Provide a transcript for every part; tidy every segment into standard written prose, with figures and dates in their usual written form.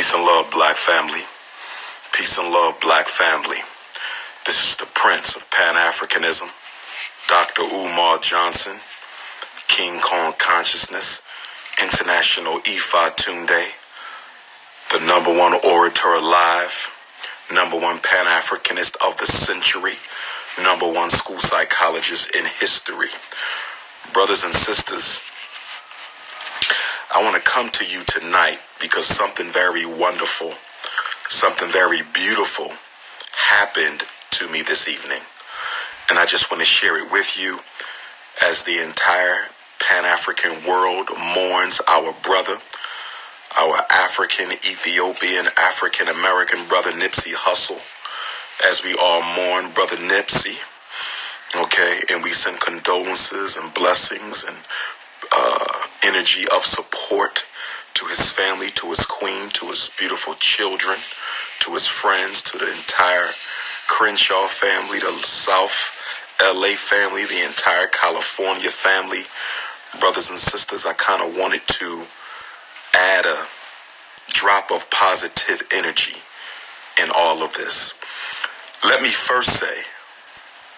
Peace and love, black family. Peace and love, black family. This is the Prince of Pan-Africanism, Dr. Umar Johnson, King Kong Consciousness, International Ifa Tunde, the #1 orator alive, #1 Pan-Africanist of the century, #1 school psychologist in history. Brothers and sisters, I want to come to you tonight because something very wonderful, something very beautiful happened to me this evening. And I just want to share it with you as the entire Pan-African world mourns our brother, our African, Ethiopian, African-American brother Nipsey Hussle, as we all mourn brother Nipsey, okay? And we send condolences and blessings and energy of support to his family, to his queen, to his beautiful children, to his friends, to the entire Crenshaw family, the South LA family, the entire California family. Brothers and sisters, I kind of wanted to add a drop of positive energy in all of this. Let me first say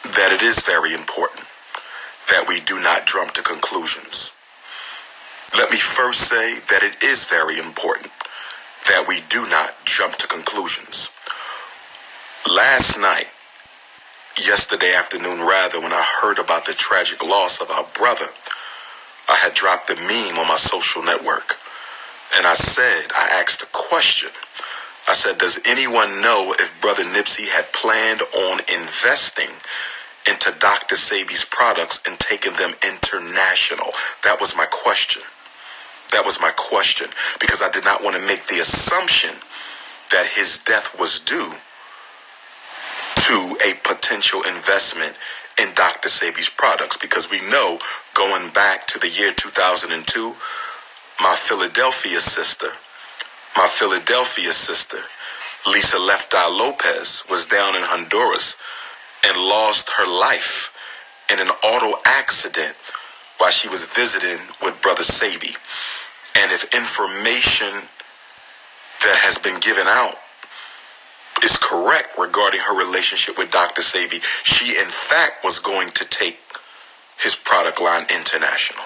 that it is very important that we do not jump to conclusions. Let me first say that it is very important that we do not jump to conclusions. Last night, yesterday afternoon rather, when I heard about the tragic loss of our brother, I had dropped a meme on my social network. And I asked a question. I said, does anyone know if brother Nipsey had planned on investing into Dr. Sebi's products and taking them international? That was my question. That was my question, because I did not want to make the assumption that his death was due to a potential investment in Dr. Sebi's products, because we know, going back to the year 2002, my Philadelphia sister, Lisa Lefty Lopez, was down in Honduras and lost her life in an auto accident while she was visiting with brother Sebi. And if information that has been given out is correct regarding her relationship with Dr. Sebi, she in fact was going to take his product line international.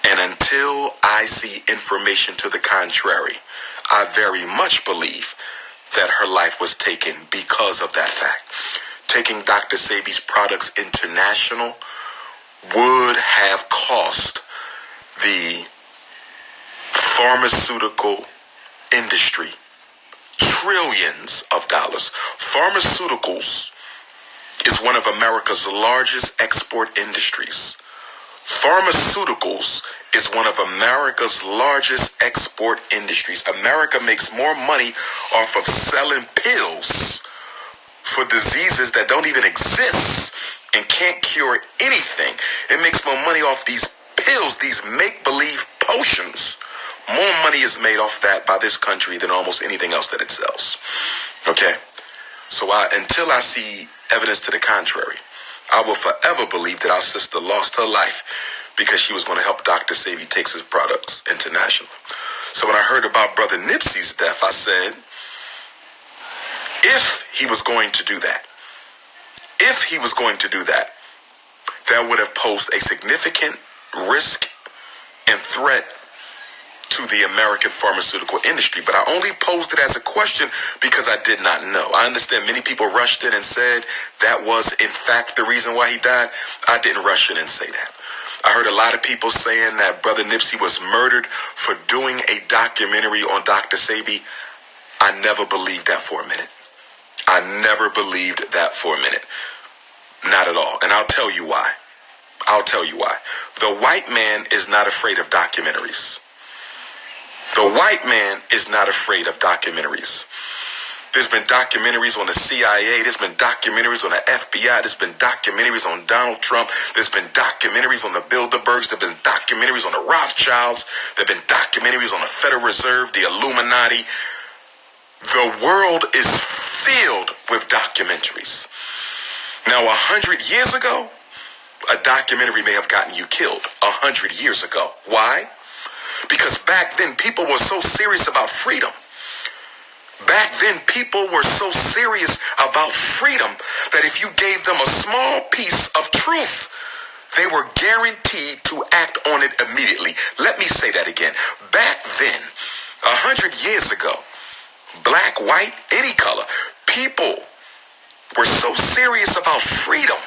And until I see information to the contrary, I very much believe that her life was taken because of that fact. Taking Dr. Sebi's products international would have cost the pharmaceutical industry trillions of dollars. Pharmaceuticals is one of America's largest export industries. Pharmaceuticals is one of America's largest export industries. America makes more money off of selling pills for diseases that don't even exist and can't cure anything. It makes more money off these pills, these make-believe potions. More money is made off that by this country than almost anything else that it sells. Okay? So until I see evidence to the contrary, I will forever believe that our sister lost her life because she was going to help Dr. Sebi take his products international. So when I heard about brother Nipsey's death, I said, if he was going to do that, that would have posed a significant risk and threat to the American pharmaceutical industry. But I only posed it as a question because I did not know. I understand many people rushed in and said that was in fact the reason why he died. I didn't rush in and say that. I heard a lot of people saying that brother Nipsey was murdered for doing a documentary on Dr. Sebi. I never believed that for a minute. I never believed that for a minute. Not at all. And I'll tell you why. The white man is not afraid of documentaries. The white man is not afraid of documentaries. There's been documentaries on the CIA. There's been documentaries on the FBI. There's been documentaries on Donald Trump. There's been documentaries on the Bilderbergs. There's been documentaries on the Rothschilds. There's been documentaries on the Federal Reserve, the Illuminati. The world is filled with documentaries. Now, 100 years ago, a documentary may have gotten you killed. 100 years ago. Why? Because back then, people were so serious about freedom. Back then, people were so serious about freedom that if you gave them a small piece of truth, they were guaranteed to act on it immediately. Let me say that again. Back then, 100 years ago, black, white, any color, people were so serious about freedom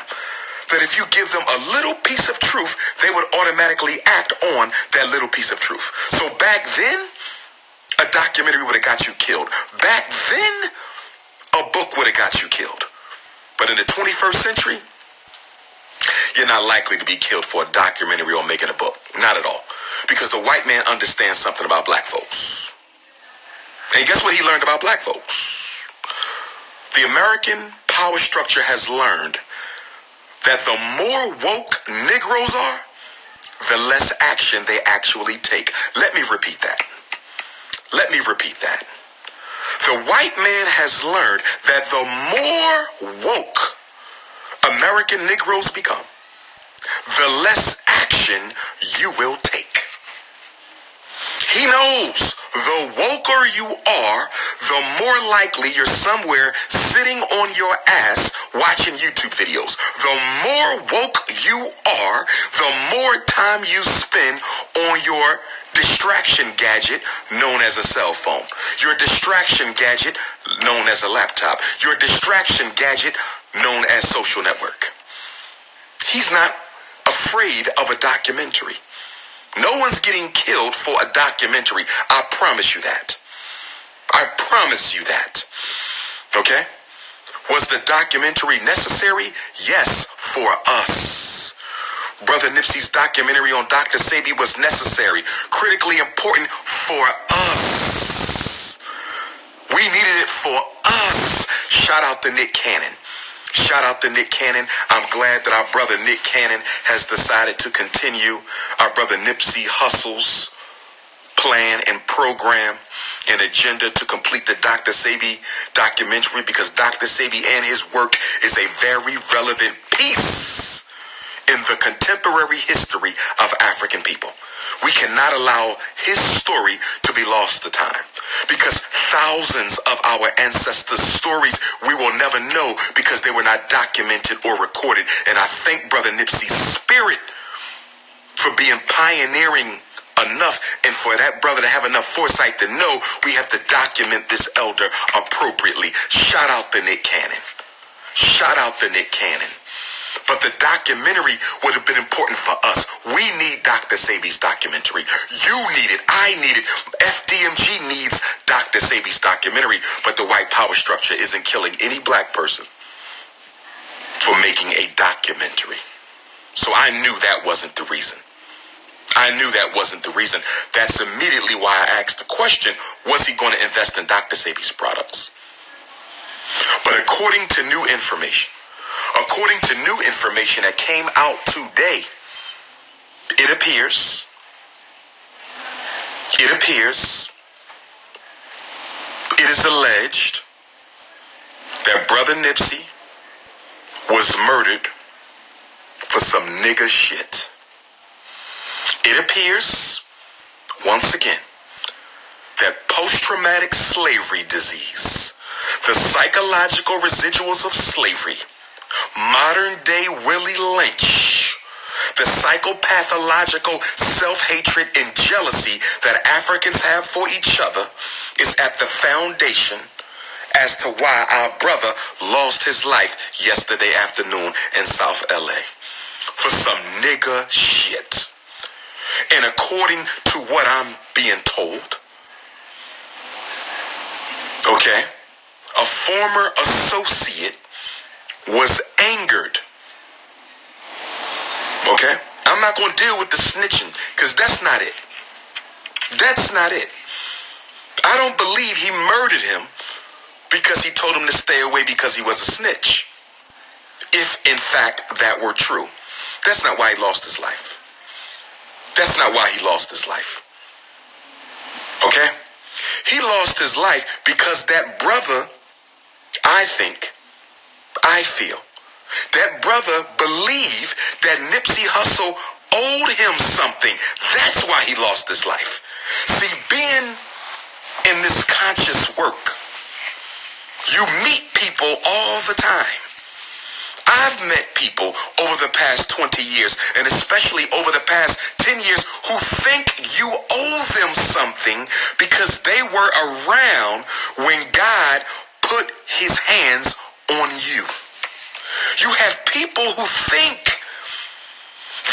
that if you give them a little piece of truth, they would automatically act on that little piece of truth. So back then, a documentary would have got you killed. Back then, a book would have got you killed. But in the 21st century, you're not likely to be killed for a documentary or making a book. Not at all. Because the white man understands something about black folks. And guess what he learned about black folks? The American power structure has learned that the more woke Negroes are, the less action they actually take. Let me repeat that. Let me repeat that. The white man has learned that the more woke American Negroes become, the less action you will take. He knows the woker you are, the more likely you're somewhere sitting on your ass watching YouTube videos. The more woke you are, the more time you spend on your distraction gadget known as a cell phone. Your distraction gadget known as a laptop. Your distraction gadget known as social network. He's not afraid of a documentary. No one's getting killed for a documentary. I promise you that. I promise you that. Okay? Was the documentary necessary? Yes, for us. Brother Nipsey's documentary on Dr. Sebi was necessary, critically important for us. We needed it for us. Shout out to Nick Cannon. Shout out to Nick Cannon. I'm glad that our brother Nick Cannon has decided to continue our brother Nipsey Hussle's plan and program and agenda to complete the Dr. Sebi documentary, because Dr. Sebi and his work is a very relevant piece in the contemporary history of African people. We cannot allow his story to be lost to time, because thousands of our ancestors' stories we will never know because they were not documented or recorded. And I thank Brother Nipsey's spirit for being pioneering enough, and for that brother to have enough foresight to know we have to document this elder appropriately. Shout out to Nick Cannon. Shout out to Nick Cannon. But the documentary would have been important for us. We need Dr. Sebi's documentary. You need it. I need it. FDMG needs Dr. Sebi's documentary. But the white power structure isn't killing any black person for making a documentary. So I knew that wasn't the reason. I knew that wasn't the reason. That's immediately why I asked the question, was he going to invest in Dr. Sebi's products? But according to new information that came out today, it appears it is alleged that Brother Nipsey was murdered for some nigga shit. It appears, once again, that post-traumatic slavery disease, the psychological residuals of slavery, modern-day Willie Lynch, the psychopathological self-hatred and jealousy that Africans have for each other is at the foundation as to why our brother lost his life yesterday afternoon in South LA for some nigga shit. And according to what I'm being told, okay, a former associate was angered. Okay? I'm not going to deal with the snitching, because that's not it. That's not it. I don't believe he murdered him because he told him to stay away because he was a snitch. If, in fact, that were true. That's not why he lost his life. That's not why he lost his life. Okay? He lost his life because that brother, I feel, that brother believed that Nipsey Hussle owed him something. That's why he lost his life. See, being in this conscious work You meet people all the time. I've met people over the past 20 years, and especially over the past 10 years, who think you owe them something because they were around when God put his hands on you. You have people who think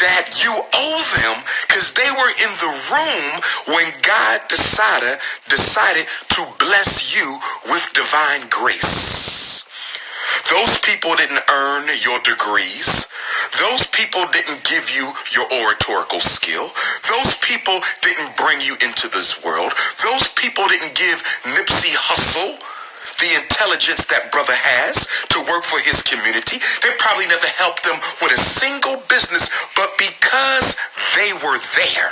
that you owe them because they were in the room when God decided to bless you with divine grace. Those people didn't earn your degrees. Those people didn't give you your oratorical skill. Those people didn't bring you into this world. Those people didn't give Nipsey Hussle the intelligence that brother has to work for his community. They probably never helped them with a single business, but because they were there,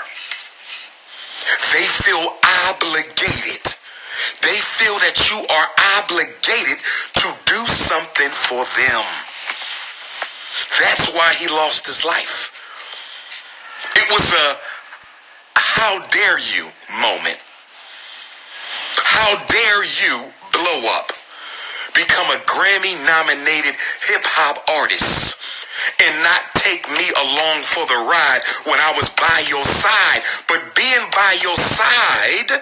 they feel obligated. They feel that you are obligated to do something for them. That's why he lost his life. It was a how dare you moment. How dare you blow up, become a Grammy-nominated hip-hop artist, and not take me along for the ride when I was by your side. But being by your side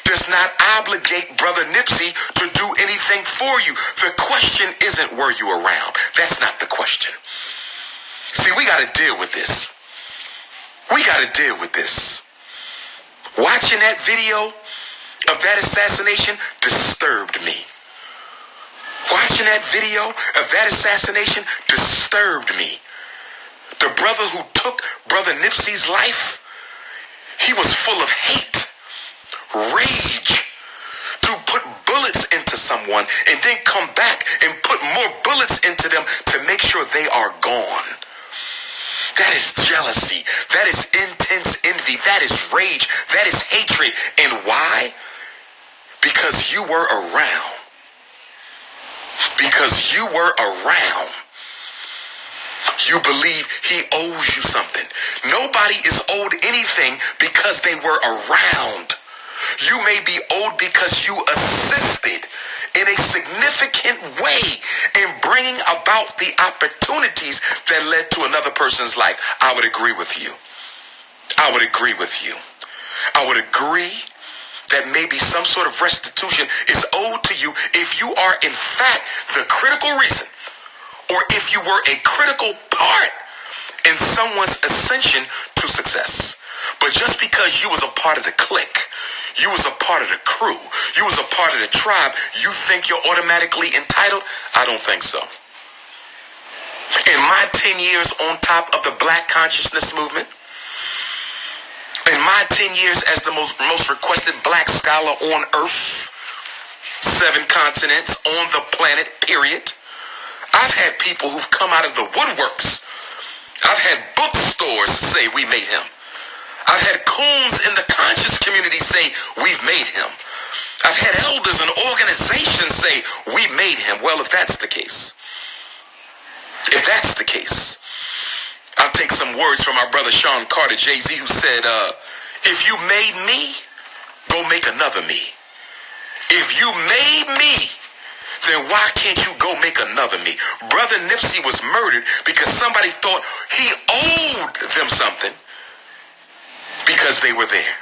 does not obligate Brother Nipsey to do anything for you. The question isn't were you around. That's not the question. See, we got to deal with this. We got to deal with this. Watching that video of that assassination disturbed me. Watching that video of that assassination disturbed me. The brother who took Brother Nipsey's life, he was full of hate, rage, to put bullets into someone and then come back and put more bullets into them to make sure they are gone. That is jealousy. That is intense envy. That is rage. That is hatred. And why? Because you were around. Because you were around. You believe he owes you something. Nobody is owed anything because they were around. You may be owed because you assisted in a significant way in bringing about the opportunities that led to another person's life. I would agree with you. I would agree with you. I would agree that maybe some sort of restitution is owed to you if you are in fact the critical reason, or if you were a critical part in someone's ascension to success. But just because you was a part of the clique, you was a part of the crew, you was a part of the tribe, you think you're automatically entitled? I don't think so. In my 10 years on top of the Black consciousness movement, in my 10 years as the most requested Black scholar on Earth, 7 continents on the planet, period, I've had people who've come out of the woodworks. I've had bookstores say we made him. I've had coons in the conscious community say we've made him. I've had elders and organizations say we made him. Well, if that's the case, I'll take some words from our brother Sean Carter, Jay-Z, who said, if you made me, go make another me. If you made me, then why can't you go make another me? Brother Nipsey was murdered because somebody thought he owed them something because they were there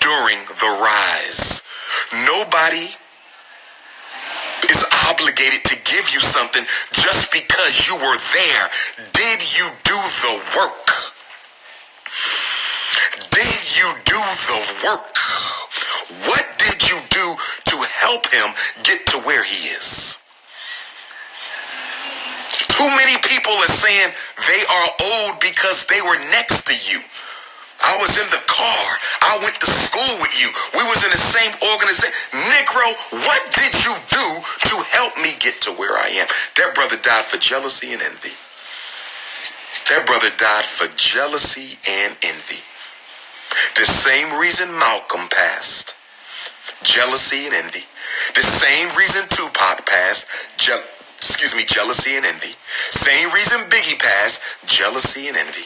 during the rise. Nobody is obligated to give you something just because you were there. Did you do the work? Did you do the work? What did you do to help him get to where he is? Too many people are saying they are owed because they were next to you. I was in the car. I went to school with you. We was in the same organization. Negro, what did you do to help me get to where I am? That brother died for jealousy and envy. That brother died for jealousy and envy. The same reason Malcolm passed. Jealousy and envy. The same reason Tupac passed. Jealousy and envy. Same reason Biggie passed. Jealousy and envy.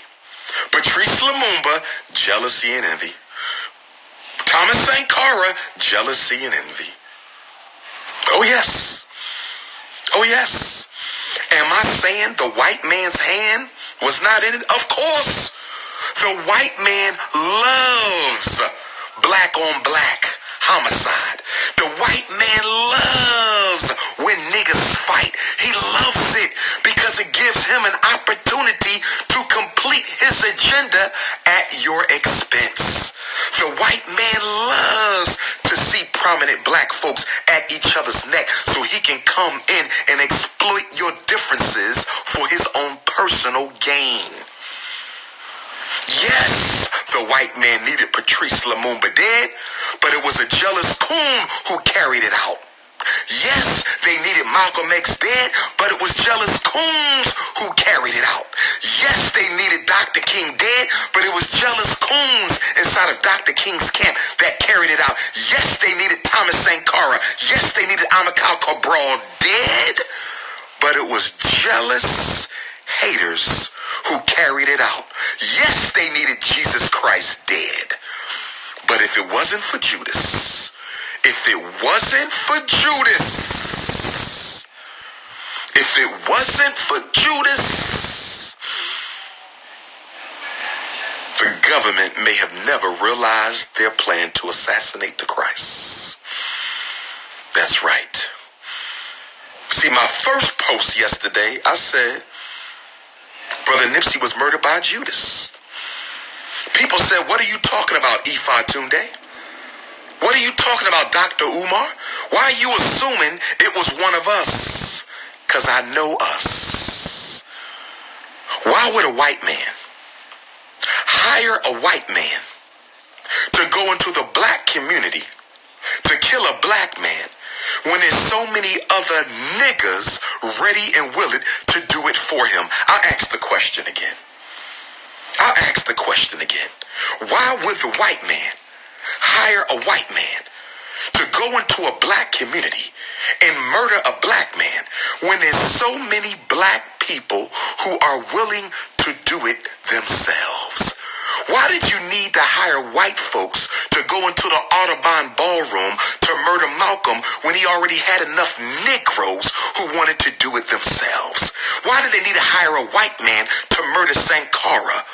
Patrice Lumumba, jealousy and envy. Thomas Sankara, jealousy and envy. Oh yes, Oh yes. Am I saying the white man's hand was not in it? Of course. The white man loves black on black homicide. The white man loves when niggas fight. He loves it because it gives him an opportunity to complete his agenda at your expense. The white man loves to see prominent black folks at each other's neck so he can come in and exploit your differences for his own personal gain. Yes, the white man needed Patrice Lumumba dead, but it was a jealous coon who carried it out. Yes, they needed Malcolm X dead, but it was jealous coons who carried it out. Yes, they needed Dr. King dead, but it was jealous coons inside of Dr. King's camp that carried it out. Yes, they needed Thomas Sankara. Yes, they needed Amilcar Cabral dead, but it was jealous haters who carried it out. Yes, they needed Jesus Christ dead. But if it wasn't for Judas, if it wasn't for Judas, the government may have never realized their plan to assassinate the Christ. That's right. See, my first post yesterday, I said, Brother Nipsey was murdered by Judas. People said, what are you talking about, Ifa Tunde? What are you talking about, Dr. Umar? Why are you assuming it was one of us? Because I know us. Why would a white man hire a white man to go into the black community to kill a black man when there's so many other niggas ready and willing to do it for him? I'll ask the question again. Why would the white man hire a white man to go into a black community and murder a black man when there's so many black people who are willing to do it themselves? Why did you need to hire white folks to go into the Audubon ballroom to murder Malcolm when he already had enough Negroes who wanted to do it themselves? Why did they need to hire a white man to murder Sankara?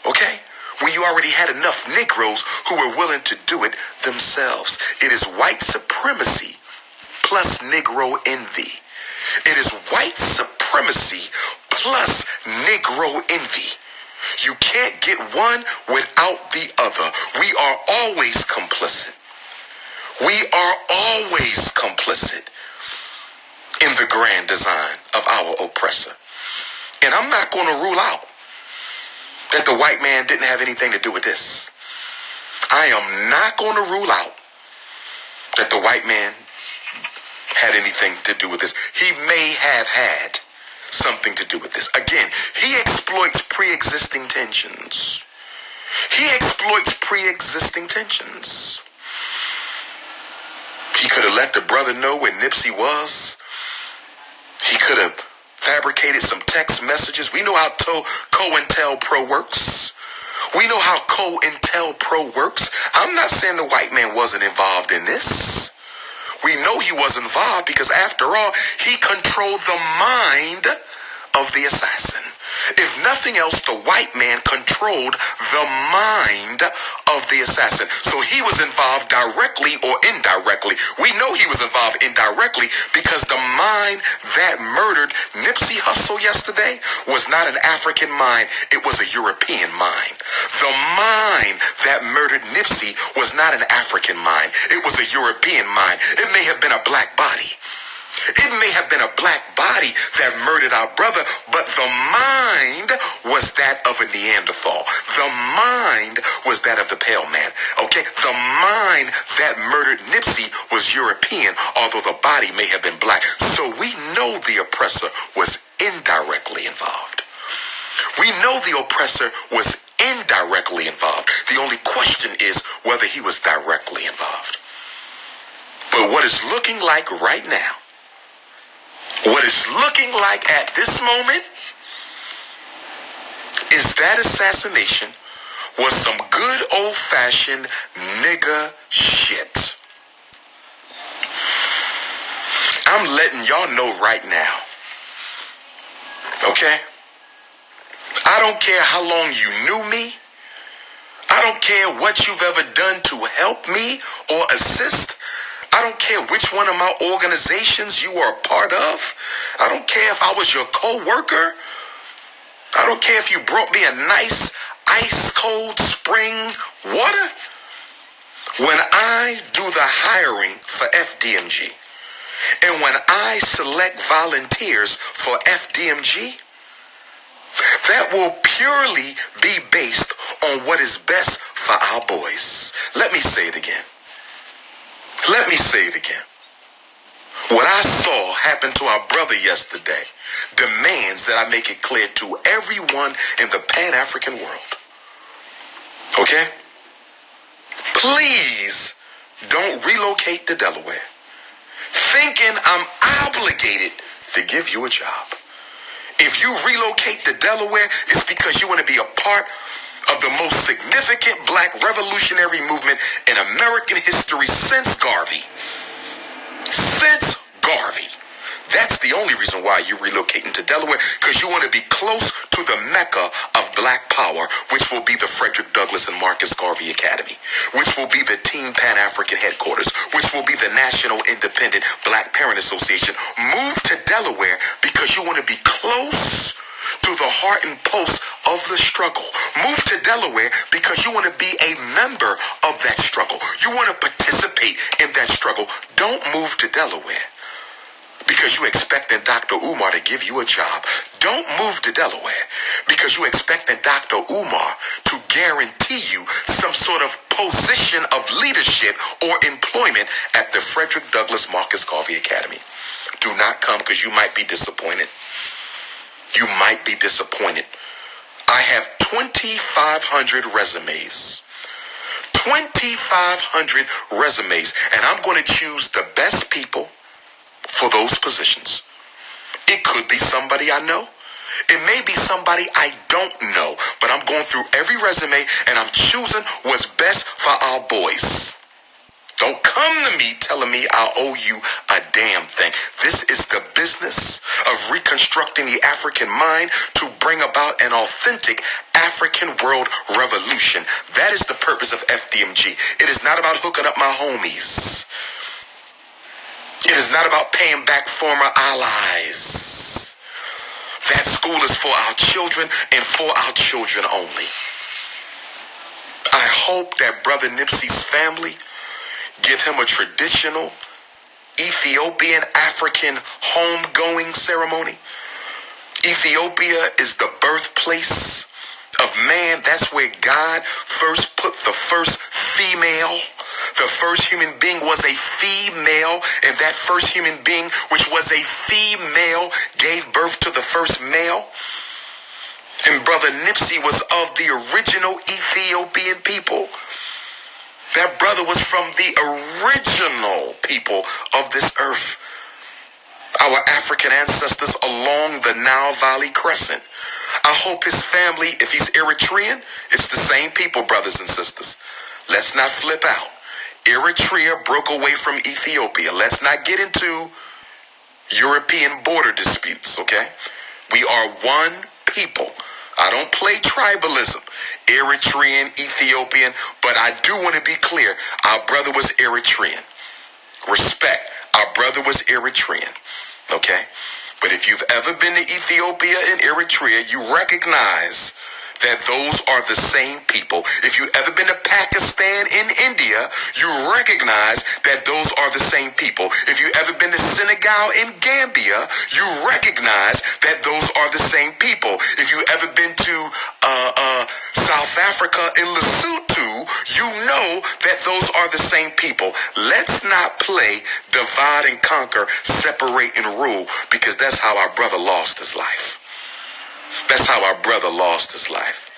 Okay? When you already had enough Negroes who were willing to do it themselves. It is white supremacy plus Negro envy. It is white supremacy plus Negro envy. You can't get one without the other. We are always complicit. In the grand design of our oppressor. And I'm not going to rule out that the white man didn't have anything to do with this. I am not going to rule out that the white man had anything to do with this. He may have had something to do with this. Again, he exploits pre-existing tensions. He could have let the brother know where Nipsey was. He could have fabricated some text messages. We know how COINTELPRO works. I'm not saying the white man wasn't involved in this. We know he was involved because, after all, he controlled the mind of the assassin. If nothing else, the white man controlled the mind of the assassin. So he was involved directly or indirectly. We know he was involved indirectly because the mind that murdered Nipsey Hussle yesterday was not an African mind. It was a European mind. The mind that murdered Nipsey was not an African mind. It was a European mind. It may have been a black body. It may have been a black body that murdered our brother, but the mind was that of a Neanderthal. The mind was that of the pale man. Okay? The mind that murdered Nipsey was European, although the body may have been black. So we know the oppressor was indirectly involved. We know the oppressor was indirectly involved. The only question is whether he was directly involved. But what it's looking like right now, what it's looking like at this moment is that assassination was some good old-fashioned nigga shit. I'm letting y'all know right now. Okay? I don't care how long you knew me. I don't care what you've ever done to help me or assist. I don't care which one of my organizations you are a part of. I don't care if I was your co-worker. I don't care if you brought me a nice ice cold spring water. When I do the hiring for FDMG, and when I select volunteers for FDMG, that will purely be based on what is best for our boys. Let me say it again. Let me say it again. What I saw happen to our brother yesterday demands that I make it clear to everyone in the Pan-African world. Okay? Please don't relocate to Delaware thinking I'm obligated to give you a job. If you relocate to Delaware, it's because you want to be a part of the most significant black revolutionary movement in American history since Garvey. Since Garvey. That's the only reason why you're relocating to Delaware, because you want to be close to the mecca of black power, which will be the Frederick Douglass and Marcus Garvey Academy, which will be the Team Pan-African headquarters, which will be the National Independent Black Parent Association. Move to Delaware because you want to be close to the heart and pulse of the struggle. Move to Delaware because you want to be a member of that struggle. You want to participate in that struggle. Don't move to Delaware because you expecting Dr. Umar to give you a job. Don't move to Delaware because you expecting Dr. Umar to guarantee you some sort of position of leadership or employment at the Frederick Douglass Marcus Garvey Academy. Do not come because you might be disappointed. You might be disappointed. I have 2,500 resumes. 2,500 resumes. And I'm going to choose the best people for those positions. It could be somebody I know. It may be somebody I don't know. But I'm going through every resume and I'm choosing what's best for our boys. Don't come to me telling me I owe you a damn thing. This is the business of reconstructing the African mind to bring about an authentic African world revolution. That is the purpose of FDMG. It is not about hooking up my homies. It is not about paying back former allies. That school is for our children and for our children only. I hope that Brother Nipsey's family give him a traditional Ethiopian African homegoing ceremony. Ethiopia is the birthplace of man. That's where God first put the first female. The first human being was a female, and that first human being, which was a female, gave birth to the first male. And Brother Nipsey was of the original Ethiopian people. That brother was from the original people of this earth. Our African ancestors along the Nile Valley Crescent. I hope his family, if he's Eritrean, it's the same people, brothers and sisters. Let's not flip out. Eritrea broke away from Ethiopia. Let's not get into European border disputes, okay? We are one people. I don't play tribalism, Eritrean, Ethiopian, but I do want to be clear. Our brother was Eritrean. Respect. Our brother was Eritrean. Okay? But if you've ever been to Ethiopia and Eritrea, you recognize that those are the same people. If you've ever been to Pakistan and India, you recognize that those are the same people. If you've ever been to Senegal and Gambia, you recognize that those are the same people. If you've ever been to South Africa and Lesotho, you know that those are the same people. Let's not play divide and conquer, separate and rule, because that's how our brother lost his life. That's how our brother lost his life.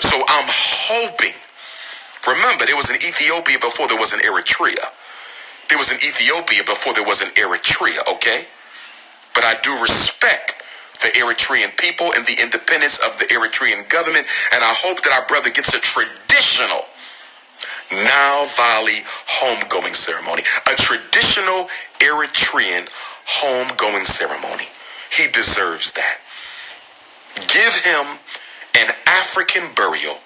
So I'm hoping, remember, there was an Ethiopia before there was an Eritrea. There was an Ethiopia before there was an Eritrea, okay? But I do respect the Eritrean people and the independence of the Eritrean government, and I hope that our brother gets a traditional Nile Valley homegoing ceremony, a traditional Eritrean homegoing ceremony. He deserves that. Give him an African burial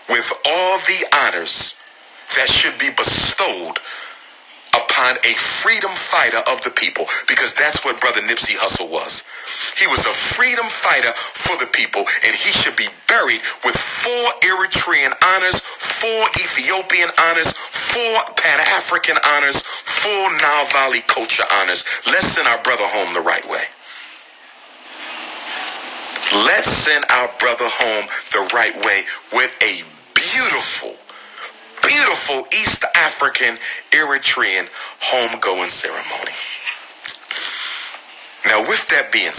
with all the honors that should be bestowed upon a freedom fighter of the people, because that's what Brother Nipsey Hussle was. He was a freedom fighter for the people, and he should be buried with 4 Eritrean honors, 4 Ethiopian honors, 4 Pan-African honors, 4 Nile Valley culture honors. Let's send our brother home the right way. Let's send our brother home the right way with a beautiful East African Eritrean homegoing ceremony. Now, with that being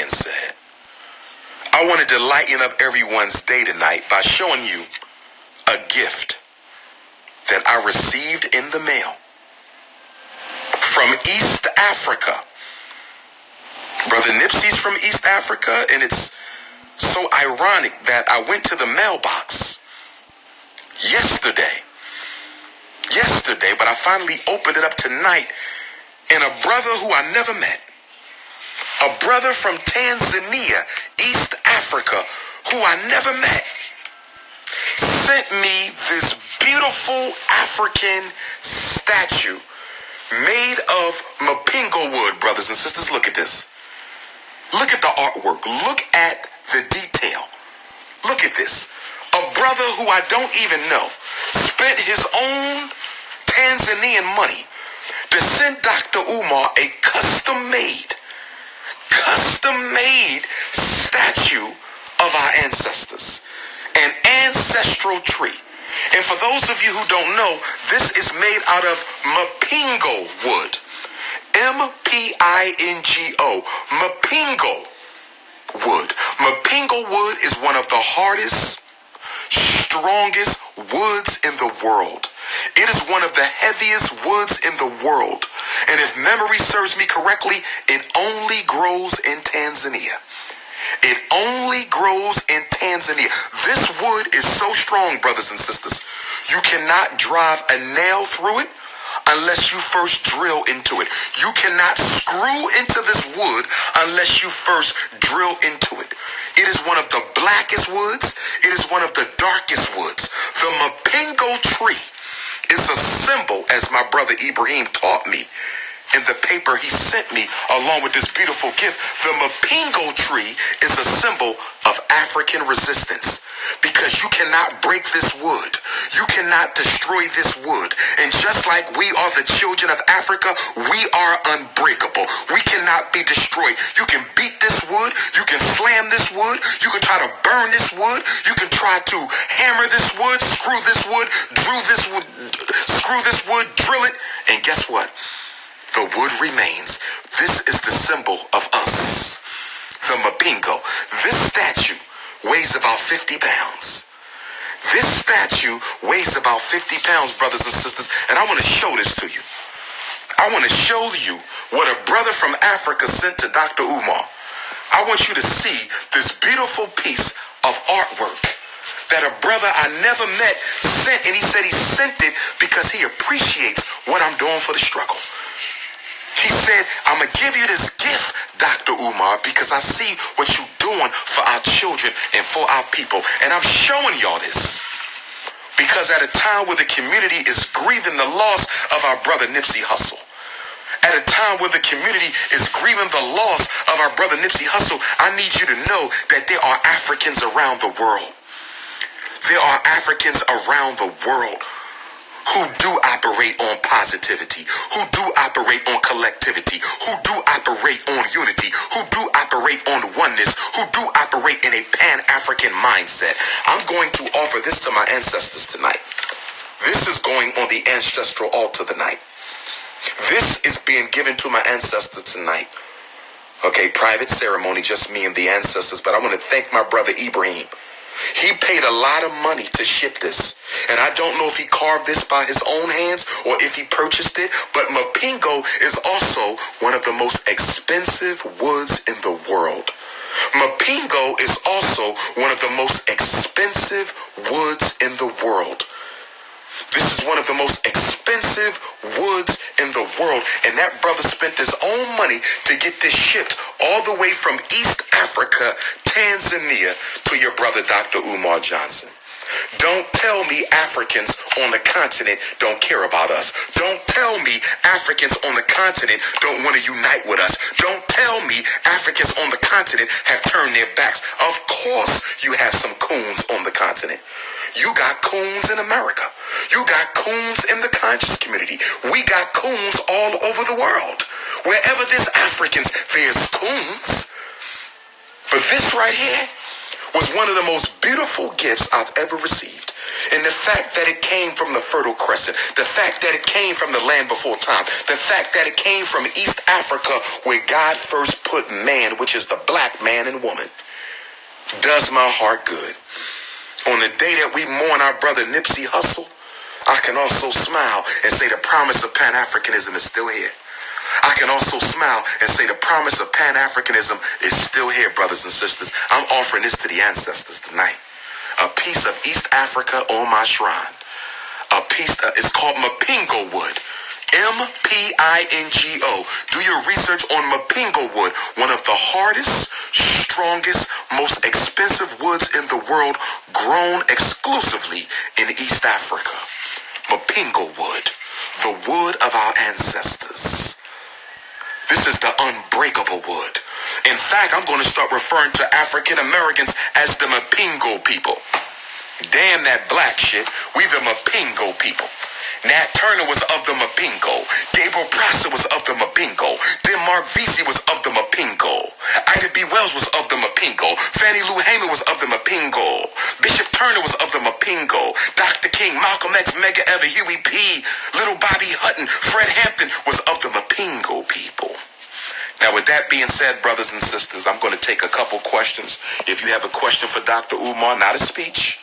said, I wanted to lighten up everyone's day tonight by showing you a gift that I received in the mail from East Africa. Brother Nipsey's from East Africa, and it's so ironic that I went to the mailbox yesterday, but I finally opened it up tonight, and a brother who I never met, a brother from Tanzania, East Africa, who I never met, sent me this beautiful African statue made of mapingo wood. Brothers and sisters, look at this. Look at the artwork. Look at the detail. Look at this. A brother who I don't even know spent his own Tanzanian money to send Dr. Umar a custom-made statue of our ancestors, an ancestral tree. And for those of you who don't know, this is made out of mapingo wood. M-P-I-N-G-O. Mapingo wood. Mapingo wood is one of the hardest, strongest woods in the world. It is one of the heaviest woods in the world. And if memory serves me correctly, it only grows in Tanzania. It only grows in Tanzania. This wood is so strong, brothers and sisters. You cannot drive a nail through it unless you first drill into it. You cannot screw into this wood unless you first drill into it. It is one of the blackest woods. It is one of the darkest woods. The mapingo tree is a symbol, as my brother Ibrahim taught me in the paper he sent me along with this beautiful gift. The mapingo tree is a symbol of African resistance, because you cannot break this wood. You cannot destroy this wood. And just like we are the children of Africa, we are unbreakable. We cannot be destroyed. You can beat this wood. You can slam this wood. You can try to burn this wood. You can try to hammer this wood, screw this wood, drill this wood, screw this wood, drill it. And guess what? The wood remains. This is the symbol of us, the mapingo. This statue weighs about 50 pounds. This statue weighs about 50 pounds, brothers and sisters, and I want to show this to you. I want to show you what a brother from Africa sent to Dr. Umar. I want you to see this beautiful piece of artwork that a brother I never met sent, and he said he sent it because he appreciates what I'm doing for the struggle. He said, I'm going to give you this gift, Dr. Umar, because I see what you're doing for our children and for our people. And I'm showing y'all this because at a time where the community is grieving the loss of our brother Nipsey Hussle, at a time where the community is grieving the loss of our brother Nipsey Hussle, I need you to know that there are Africans around the world. There are Africans around the world who do operate on positivity, who do operate on collectivity, who do operate on unity, who do operate on oneness, who do operate in a Pan-African mindset. I'm going to offer this to my ancestors tonight. This is going on the ancestral altar tonight. This is being given to my ancestors tonight. Okay, private ceremony, just me and the ancestors, but I want to thank my brother Ibrahim. He paid a lot of money to ship this. And I don't know if he carved this by his own hands or if he purchased it. But mapingo is also one of the most expensive woods in the world. Mapingo is also one of the most expensive woods in the world. This is one of the most expensive woods in the world, and that brother spent his own money to get this shipped all the way from East Africa, Tanzania, to your brother, Dr. Umar Johnson. Don't tell me Africans on the continent don't care about us. Don't tell me Africans on the continent don't want to unite with us. Don't tell me Africans on the continent have turned their backs. Of course you have some coons on the continent. You got coons in America. You got coons in the conscious community. We got coons all over the world. Wherever there's Africans, there's coons. But this right here was one of the most beautiful gifts I've ever received. And the fact that it came from the Fertile Crescent, the fact that it came from the land before time, the fact that it came from East Africa where God first put man, which is the black man and woman, does my heart good. On the day that we mourn our brother Nipsey Hussle, I can also smile and say the promise of Pan-Africanism is still here. I can also smile and say the promise of Pan-Africanism is still here, brothers and sisters. I'm offering this to the ancestors tonight. A piece of East Africa on my shrine. A piece it's called Mapingo wood. M-P-I-N-G-O. Do your research on Mapingo wood, one of the hardest, strongest, most expensive woods in the world, grown exclusively in East Africa. Mapingo wood, the wood of our ancestors. This is the unbreakable wood. In fact, I'm going to start referring to African Americans as the Mapingo people. Damn that black shit. We the Mapingo people. Nat Turner was of the Mapingo. Gabriel Prosser was of the Mapingo. Denmark Vesey was of the Mapingo. Ida B. Wells was of the Mapingo. Fannie Lou Hamer was of the Mapingo. Bishop Turner was of the Mapingo. Dr. King, Malcolm X, Medgar Evers, Huey P., Little Bobby Hutton, Fred Hampton was of the Mapingo people. Now, with that being said, brothers and sisters, I'm going to take a couple questions. If you have a question for Dr. Umar, not a speech,